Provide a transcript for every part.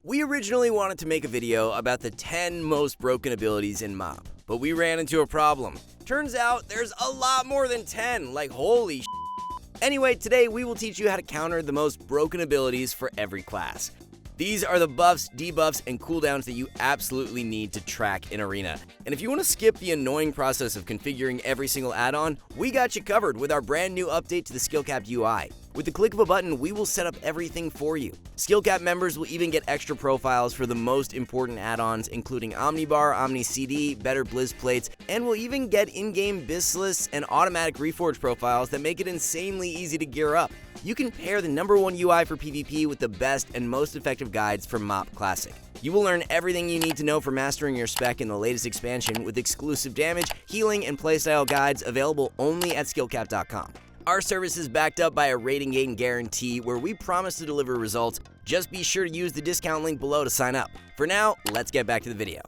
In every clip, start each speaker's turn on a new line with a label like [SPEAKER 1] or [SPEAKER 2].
[SPEAKER 1] We originally wanted to make a video about the 10 most broken abilities in MoP, but we ran into a problem. Turns out there's a lot more than 10, like holy sh**. Anyway, today we will teach you how to counter the most broken abilities for every class. These are the buffs, debuffs, and cooldowns that you absolutely need to track in Arena. And if you want to skip the annoying process of configuring every single add-on, we got you covered with our brand new update to the skill cap UI. With the click of a button, we will set up everything for you. Skill cap members will even get extra profiles for the most important add-ons, including Omnibar, Omni-CD, better Blizz plates, and we'll even get in-game Bislists and automatic reforge profiles that make it insanely easy to gear up. You can pair the #1 UI for PvP with the best and most effective guides for MoP Classic. You will learn everything you need to know for mastering your spec in the latest expansion with exclusive damage, healing, and playstyle guides available only at skillcap.com. Our service is backed up by a rating gain guarantee where we promise to deliver results. Just be sure to use the discount link below to sign up. For now, let's get back to the video.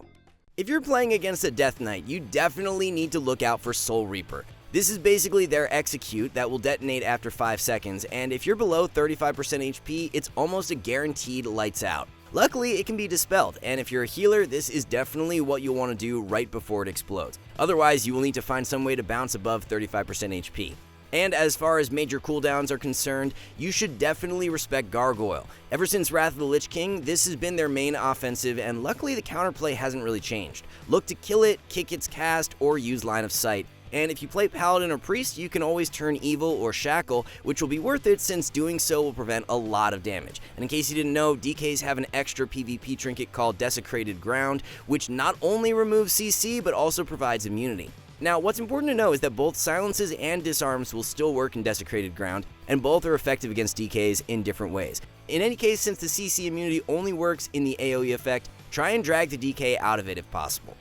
[SPEAKER 1] If you're playing against a Death Knight, you definitely need to look out for Soul Reaper. This is basically their execute that will detonate after 5 seconds, and if you're below 35% HP, it's almost a guaranteed lights out. Luckily, it can be dispelled, and if you're a healer, this is definitely what you'll want to do right before it explodes. Otherwise, you will need to find some way to bounce above 35% HP. And as far as major cooldowns are concerned, you should definitely respect Gargoyle. Ever since Wrath of the Lich King, this has been their main offensive, and luckily the counterplay hasn't really changed. Look to kill it, kick its cast, or use line of sight. And if you play Paladin or Priest, you can always turn Evil or Shackle, which will be worth it since doing so will prevent a lot of damage. And in case you didn't know, DKs have an extra PvP trinket called Desecrated Ground, which not only removes CC, but also provides immunity. Now, what's important to know is that both silences and disarms will still work in Desecrated Ground, and both are effective against DKs in different ways. In any case, since the CC immunity only works in the AoE effect, try and drag the DK out of it if possible.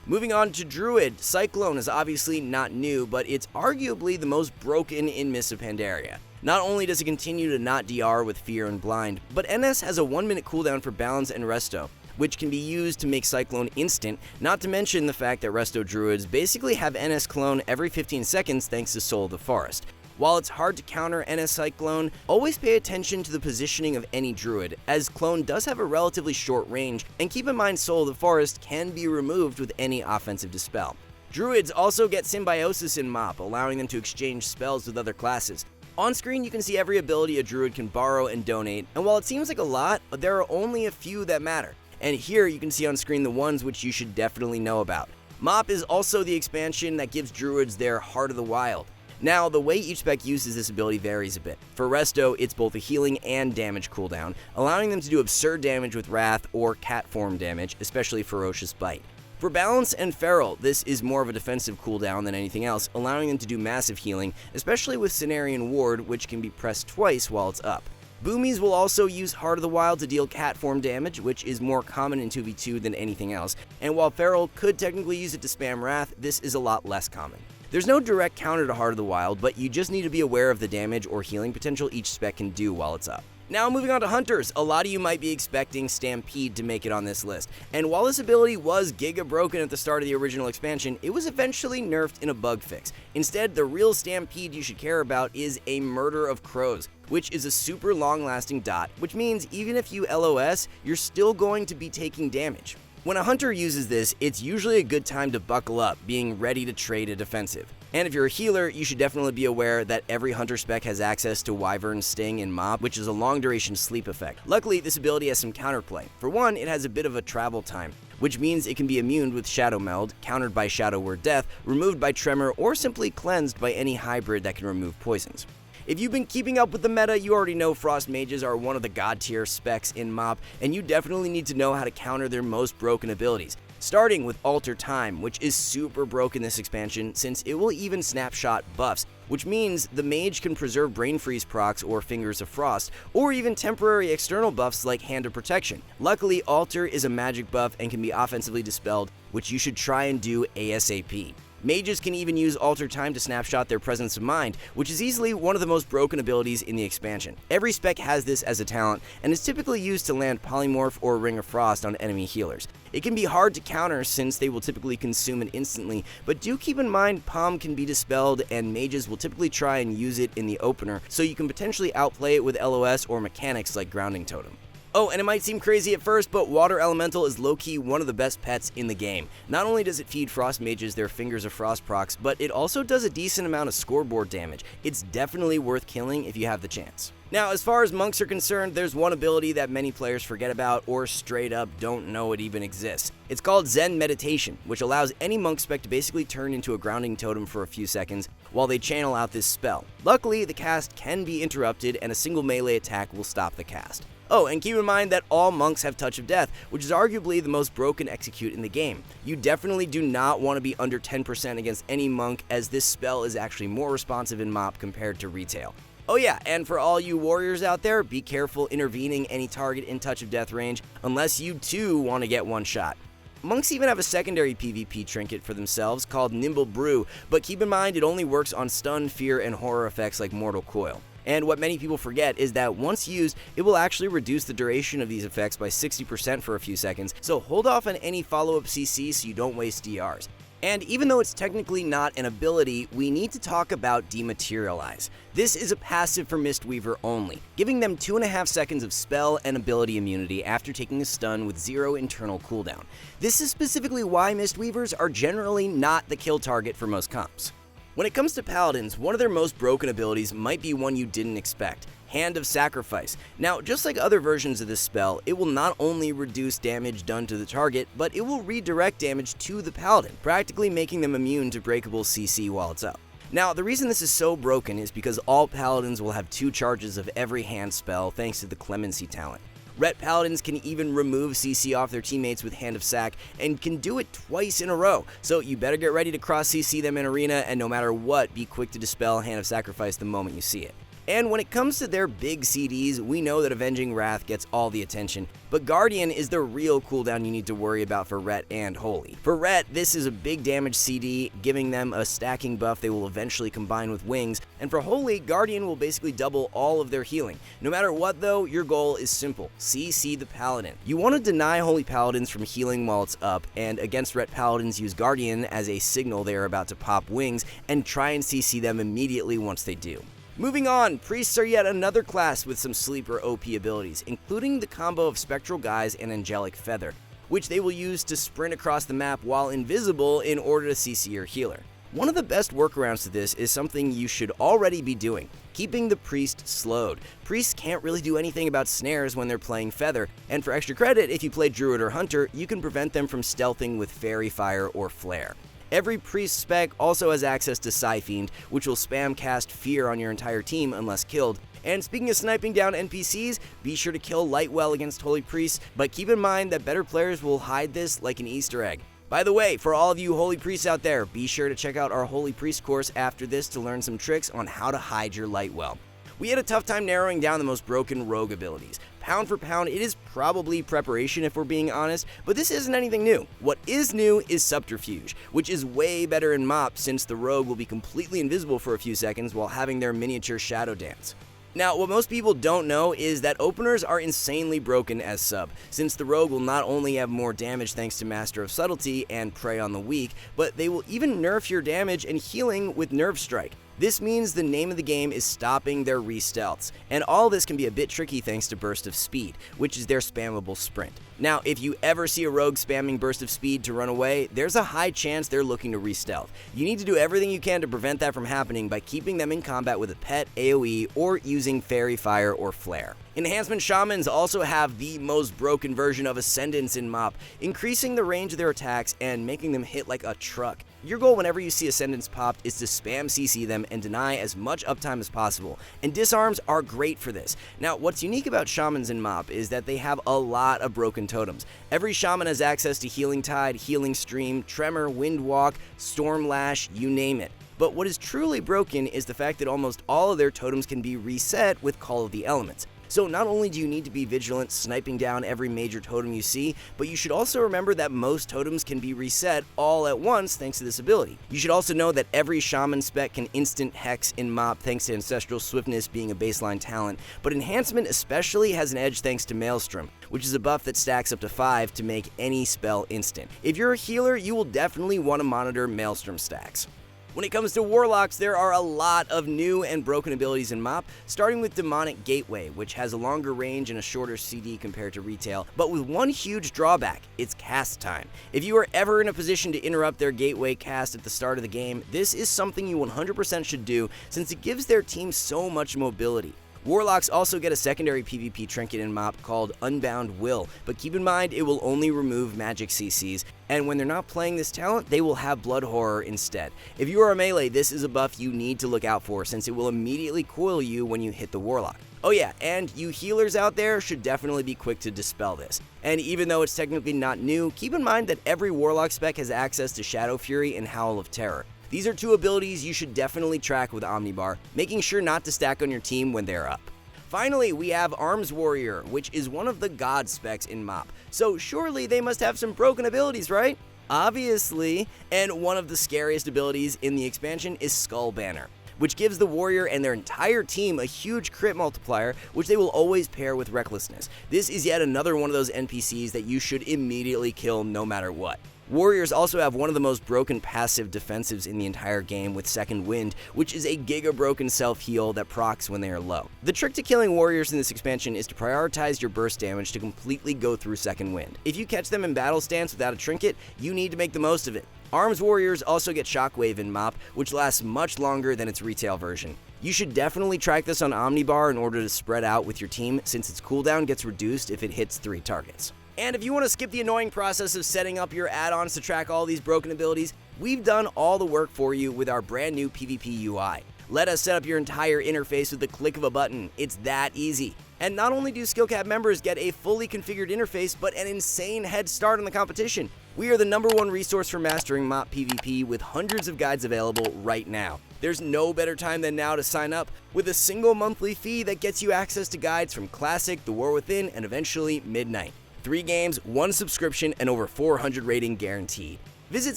[SPEAKER 1] Moving on to Druid, Cyclone is obviously not new, but it's arguably the most broken in Mists of Pandaria. Not only does it continue to not DR with Fear and Blind, but NS has a 1-minute cooldown for Balance and Resto, which can be used to make Cyclone instant, not to mention the fact that Resto Druids basically have NS clone every 15 seconds thanks to Soul of the Forest. While it's hard to counter NS Cyclone, always pay attention to the positioning of any Druid, as Clone does have a relatively short range, and keep in mind Soul of the Forest can be removed with any offensive dispel. Druids also get Symbiosis in MoP, allowing them to exchange spells with other classes. On screen, you can see every ability a Druid can borrow and donate, and while it seems like a lot, there are only a few that matter. And here you can see on screen the ones which you should definitely know about. MoP is also the expansion that gives Druids their Heart of the Wild. Now, the way each spec uses this ability varies a bit. For Resto, it's both a healing and damage cooldown, allowing them to do absurd damage with Wrath or cat form damage, especially Ferocious Bite. For Balance and Feral, this is more of a defensive cooldown than anything else, allowing them to do massive healing, especially with Cenarian Ward, which can be pressed twice while it's up. Boomies will also use Heart of the Wild to deal cat form damage, which is more common in 2v2 than anything else, and while Feral could technically use it to spam Wrath, this is a lot less common. There's no direct counter to Heart of the Wild, but you just need to be aware of the damage or healing potential each spec can do while it's up. Now moving on to Hunters, a lot of you might be expecting Stampede to make it on this list, and while this ability was giga broken at the start of the original expansion, it was eventually nerfed in a bug fix. Instead, the real Stampede you should care about is a Murder of Crows, which is a super long-lasting dot, which means even if you LOS, you're still going to be taking damage. When a hunter uses this, it's usually a good time to buckle up, being ready to trade a defensive. And if you're a healer, you should definitely be aware that every hunter spec has access to Wyvern Sting in MoP, which is a long duration sleep effect. Luckily, this ability has some counterplay. For one, it has a bit of a travel time, which means it can be immuned with Shadow Meld, countered by Shadow Word Death, removed by Tremor, or simply cleansed by any hybrid that can remove poisons. If you've been keeping up with the meta, you already know Frost Mages are one of the god tier specs in MoP, and you definitely need to know how to counter their most broken abilities. Starting with Alter Time, which is super broken this expansion since it will even snapshot buffs, which means the Mage can preserve Brain Freeze procs or Fingers of Frost, or even temporary external buffs like Hand of Protection. Luckily, Alter is a magic buff and can be offensively dispelled, which you should try and do ASAP. Mages can even use Alter Time to snapshot their Presence of Mind, which is easily one of the most broken abilities in the expansion. Every spec has this as a talent, and is typically used to land Polymorph or Ring of Frost on enemy healers. It can be hard to counter since they will typically consume it instantly, but do keep in mind Palm can be dispelled and mages will typically try and use it in the opener, so you can potentially outplay it with LOS or mechanics like Grounding Totem. Oh, and it might seem crazy at first, but Water Elemental is low-key one of the best pets in the game. Not only does it feed Frost Mages their Fingers of Frost procs, but it also does a decent amount of scoreboard damage. It's definitely worth killing if you have the chance. Now, as far as monks are concerned, there's one ability that many players forget about or straight up don't know it even exists. It's called Zen Meditation, which allows any monk spec to basically turn into a grounding totem for a few seconds while they channel out this spell. Luckily, the cast can be interrupted and a single melee attack will stop the cast. Oh, and keep in mind that all monks have Touch of Death, which is arguably the most broken execute in the game. You definitely do not want to be under 10% against any monk, as this spell is actually more responsive in MoP compared to retail. Oh yeah, and for all you warriors out there, be careful intervening any target in Touch of Death range, unless you too want to get one shot. Monks even have a secondary PvP trinket for themselves called Nimble Brew, but keep in mind it only works on stun, fear, and horror effects like Mortal Coil. And what many people forget is that once used, it will actually reduce the duration of these effects by 60% for a few seconds, so hold off on any follow-up CC so you don't waste DRs. And even though it's technically not an ability, we need to talk about Dematerialize. This is a passive for Mistweaver only, giving them 2.5 seconds of spell and ability immunity after taking a stun with 0 internal cooldown. This is specifically why Mistweavers are generally not the kill target for most comps. When it comes to Paladins, one of their most broken abilities might be one you didn't expect, Hand of Sacrifice. Now, just like other versions of this spell, it will not only reduce damage done to the target, but it will redirect damage to the Paladin, practically making them immune to breakable CC while it's up. Now, the reason this is so broken is because all Paladins will have 2 charges of every hand spell thanks to the Clemency talent. Ret Paladins can even remove CC off their teammates with Hand of Sac and can do it twice in a row, so you better get ready to cross CC them in Arena, and no matter what, be quick to dispel Hand of Sacrifice the moment you see it. And when it comes to their big CDs, we know that Avenging Wrath gets all the attention, but Guardian is the real cooldown you need to worry about for Ret and Holy. For Ret, this is a big damage CD, giving them a stacking buff they will eventually combine with Wings, and for Holy, Guardian will basically double all of their healing. No matter what though, your goal is simple: CC the Paladin. You want to deny Holy Paladins from healing while it's up, and against Ret Paladins use Guardian as a signal they are about to pop Wings, and try and CC them immediately once they do. Moving on, Priests are yet another class with some sleeper OP abilities, including the combo of Spectral Guise and Angelic Feather, which they will use to sprint across the map while invisible in order to CC your healer. One of the best workarounds to this is something you should already be doing: keeping the Priest slowed. Priests can't really do anything about snares when they're playing Feather, and for extra credit, if you play Druid or Hunter, you can prevent them from stealthing with Fairy Fire or Flare. Every Priest spec also has access to Psyfiend, which will spam cast Fear on your entire team unless killed. And speaking of sniping down NPCs, be sure to kill Lightwell against Holy Priests, but keep in mind that better players will hide this like an Easter egg. By the way, for all of you Holy Priests out there, be sure to check out our Holy Priest course after this to learn some tricks on how to hide your Lightwell. We had a tough time narrowing down the most broken rogue abilities. Pound for pound, it is probably Preparation if we're being honest, but this isn't anything new. What is new is Subterfuge, which is way better in MoP since the rogue will be completely invisible for a few seconds while having their miniature shadow dance. Now, what most people don't know is that openers are insanely broken as sub, since the rogue will not only have more damage thanks to Master of Subtlety and Prey on the Weak, but they will even nerf your damage and healing with Nerve Strike. This means the name of the game is stopping their re-stealths, and all this can be a bit tricky thanks to Burst of Speed, which is their spammable sprint. Now, if you ever see a rogue spamming Burst of Speed to run away, there's a high chance they're looking to re-stealth. You need to do everything you can to prevent that from happening by keeping them in combat with a pet, AoE, or using Fairy Fire or Flare. Enhancement Shamans also have the most broken version of Ascendance in MoP, increasing the range of their attacks and making them hit like a truck. Your goal whenever you see Ascendance popped is to spam CC them and deny as much uptime as possible, and disarms are great for this. Now, what's unique about Shamans in MoP is that they have a lot of broken totems. Every Shaman has access to Healing Tide, Healing Stream, Tremor, Wind Walk, Storm Lash, you name it. But what is truly broken is the fact that almost all of their totems can be reset with Call of the Elements. So not only do you need to be vigilant sniping down every major totem you see, but you should also remember that most totems can be reset all at once thanks to this ability. You should also know that every Shaman spec can instant Hex in MoP thanks to Ancestral Swiftness being a baseline talent, but Enhancement especially has an edge thanks to Maelstrom, which is a buff that stacks up to 5 to make any spell instant. If you're a healer, you will definitely want to monitor Maelstrom stacks. When it comes to Warlocks, there are a lot of new and broken abilities in MoP, starting with Demonic Gateway, which has a longer range and a shorter CD compared to retail, but with one huge drawback: it's cast time. If you are ever in a position to interrupt their Gateway cast at the start of the game, this is something you 100% should do, since it gives their team so much mobility. Warlocks also get a secondary PvP trinket in MoP called Unbound Will, but keep in mind it will only remove magic CCs, and when they're not playing this talent, they will have Blood Horror instead. If you are a melee, this is a buff you need to look out for, since it will immediately coil you when you hit the Warlock. Oh yeah, and you healers out there should definitely be quick to dispel this. And even though it's technically not new, keep in mind that every Warlock spec has access to Shadow Fury and Howl of Terror. These are two abilities you should definitely track with Omnibar, making sure not to stack on your team when they're up. Finally, we have Arms Warrior, which is one of the god specs in MoP, so surely they must have some broken abilities, right? Obviously, and one of the scariest abilities in the expansion is Skull Banner, which gives the warrior and their entire team a huge crit multiplier, which they will always pair with Recklessness. This is yet another one of those NPCs that you should immediately kill no matter what. Warriors also have one of the most broken passive defensives in the entire game with Second Wind, which is a giga broken self-heal that procs when they are low. The trick to killing warriors in this expansion is to prioritize your burst damage to completely go through Second Wind. If you catch them in battle stance without a trinket, you need to make the most of it. Arms Warriors also get Shockwave in MoP, which lasts much longer than its retail version. You should definitely track this on Omnibar in order to spread out with your team, since its cooldown gets reduced if it hits 3 targets. And if you want to skip the annoying process of setting up your add-ons to track all these broken abilities, we've done all the work for you with our brand new PvP UI. Let us set up your entire interface with the click of a button. It's that easy. And not only do SkillCap members get a fully configured interface, but an insane head start on the competition. We are the #1 resource for mastering MoP PvP with hundreds of guides available right now. There's no better time than now to sign up with a single monthly fee that gets you access to guides from Classic, The War Within, and eventually Midnight. 3 games, 1 subscription, and over 400 rating guaranteed. Visit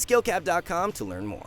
[SPEAKER 1] skillcap.com to learn more.